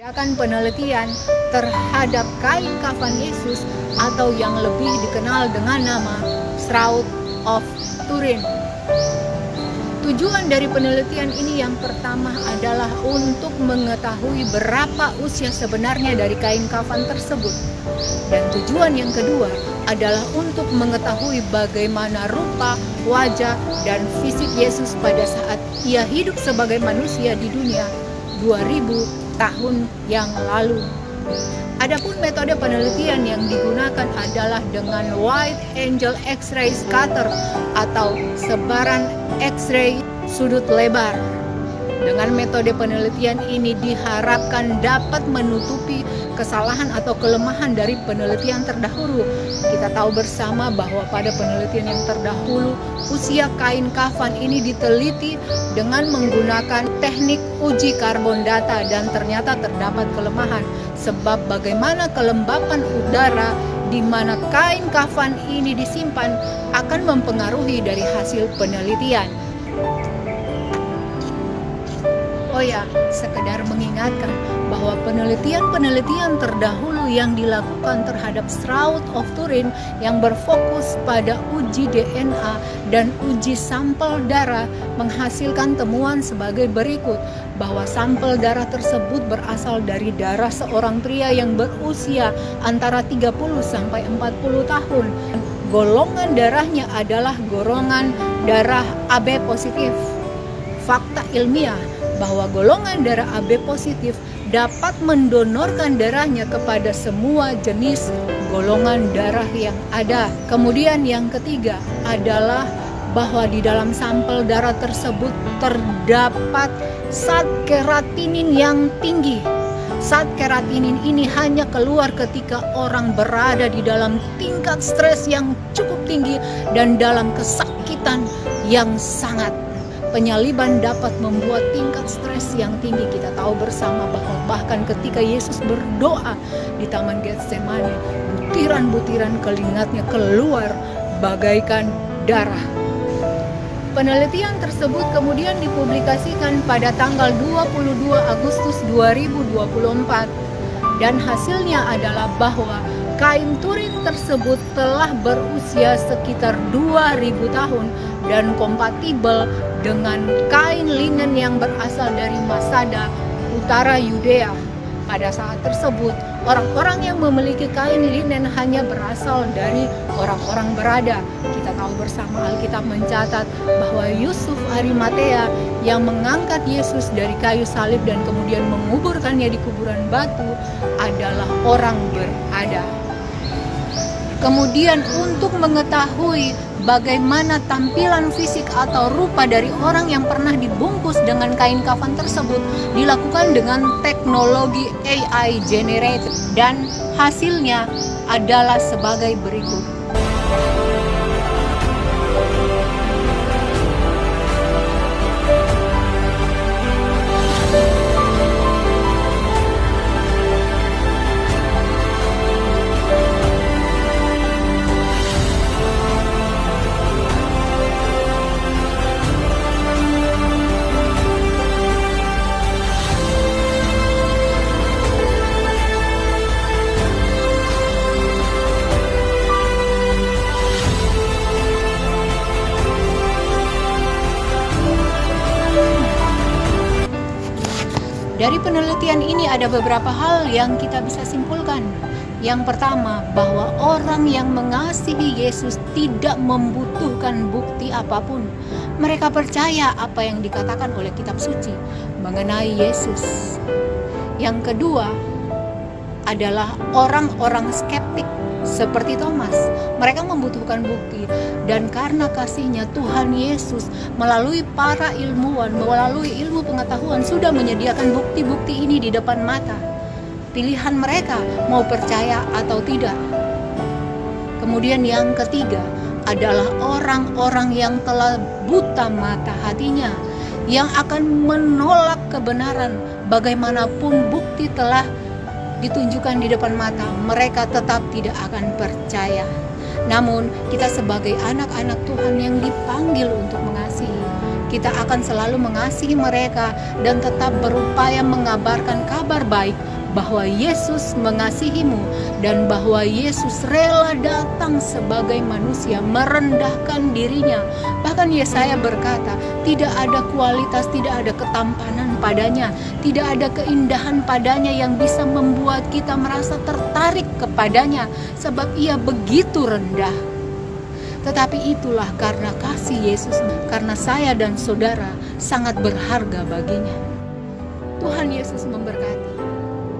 Akan penelitian terhadap kain kafan Yesus atau yang lebih dikenal dengan nama Shroud of Turin. Tujuan dari penelitian ini yang pertama adalah untuk mengetahui berapa usia sebenarnya dari kain kafan tersebut. Dan tujuan yang kedua adalah untuk mengetahui bagaimana rupa, wajah, dan fisik Yesus pada saat ia hidup sebagai manusia di dunia 2000 tahun yang lalu. Adapun metode penelitian yang digunakan adalah dengan wide angle X-ray scatter atau sebaran X-ray sudut lebar. Dengan metode penelitian ini diharapkan dapat menutupi kesalahan atau kelemahan dari penelitian terdahulu. Kita tahu bersama bahwa pada penelitian yang terdahulu, usia kain kafan ini diteliti dengan menggunakan teknik uji karbon data dan ternyata terdapat kelemahan. Sebab bagaimana kelembapan udara di mana kain kafan ini disimpan akan mempengaruhi dari hasil penelitian. Oh ya, sekedar mengingatkan bahwa penelitian-penelitian terdahulu yang dilakukan terhadap Shroud of Turin yang berfokus pada uji DNA dan uji sampel darah menghasilkan temuan sebagai berikut, bahwa sampel darah tersebut berasal dari darah seorang pria yang berusia antara 30 sampai 40 tahun. Golongan darahnya adalah golongan darah AB positif. Fakta ilmiah bahwa golongan darah AB positif dapat mendonorkan darahnya kepada semua jenis golongan darah yang ada. Kemudian yang ketiga adalah bahwa di dalam sampel darah tersebut terdapat zat keratinin yang tinggi. Zat keratinin ini hanya keluar ketika orang berada di dalam tingkat stres yang cukup tinggi dan dalam kesakitan yang sangat. Penyaliban dapat membuat tingkat stres yang tinggi. Kita tahu bersama bahwa bahkan ketika Yesus berdoa di Taman Getsemani, butiran-butiran keringatnya keluar bagaikan darah. Penelitian tersebut kemudian dipublikasikan pada tanggal 22 Agustus 2024 dan hasilnya adalah bahwa kain Turin tersebut telah berusia sekitar 2000 tahun dan kompatibel dengan kain linen yang berasal dari Masada, utara Yudea. Pada saat tersebut, orang-orang yang memiliki kain linen hanya berasal dari orang-orang berada. Kita tahu bersama Alkitab mencatat bahwa Yusuf Arimatea yang mengangkat Yesus dari kayu salib dan kemudian menguburkannya di kuburan batu adalah orang berada. Kemudian untuk mengetahui bagaimana tampilan fisik atau rupa dari orang yang pernah dibungkus dengan kain kafan tersebut dilakukan dengan teknologi AI generated dan hasilnya adalah sebagai berikut. Dari penelitian ini ada beberapa hal yang kita bisa simpulkan. Yang pertama, bahwa orang yang mengasihi Yesus tidak membutuhkan bukti apapun. Mereka percaya apa yang dikatakan oleh kitab suci mengenai Yesus. Yang kedua adalah orang-orang skeptik seperti Thomas. Mereka membutuhkan bukti, dan karena kasihnya Tuhan Yesus melalui para ilmuwan, melalui ilmu pengetahuan sudah menyediakan bukti-bukti ini di depan mata. Pilihan mereka mau percaya atau tidak. Kemudian yang ketiga adalah orang-orang yang telah buta mata hatinya, yang akan menolak kebenaran bagaimanapun bukti telah ditunjukkan di depan mata, mereka tetap tidak akan percaya. Namun kita sebagai anak-anak Tuhan yang dipanggil untuk mengasihi, kita akan selalu mengasihi mereka dan tetap berupaya mengabarkan kabar baik bahwa Yesus mengasihimu dan bahwa Yesus rela datang sebagai manusia, merendahkan dirinya. Bahkan Yesaya berkata, tidak ada kualitas, tidak ada ketampanan padanya, tidak ada keindahan padanya yang bisa membuat kita merasa tertarik kepadanya, sebab ia begitu rendah. Tetapi itulah karena kasih Yesus, karena saya dan saudara sangat berharga baginya. Tuhan Yesus memberkati.